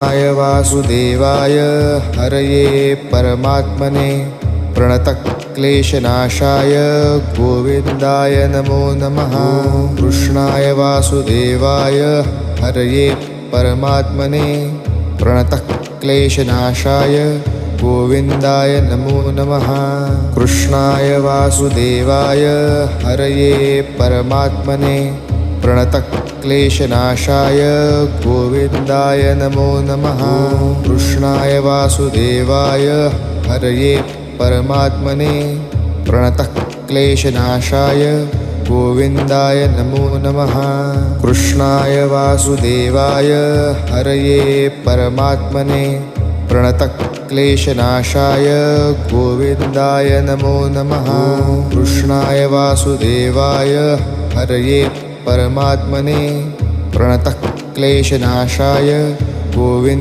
कृष्णाय वासुदेवाय हरये परमात्मने प्रणतक्लेशनाशाय गोविन्दाय नमो नमः। कृष्णाय वासुदेवाय हरये परमात्मने प्रणतक्लेशनाशाय गोविन्दाय नमो नमः। कृष्णाय वासुदेवाय हरये परमात्मने प्रणतक्लेशनाशाय गोविन्दाय नमो नमः। कृष्णाय वासुदेवाय हरये परमात्मने प्रणतक्लेशनाशाय गोविन्दाय नमो नमः। कृष्णाय वासुदेवाय हरये परमात्मने प्रणतक्लेशनाशाय गोविन्दाय नमो नमः। कृष्णाय वासुदेवाय हरये परमात्मने प्रणतक्लेशनाशाय गोविन्द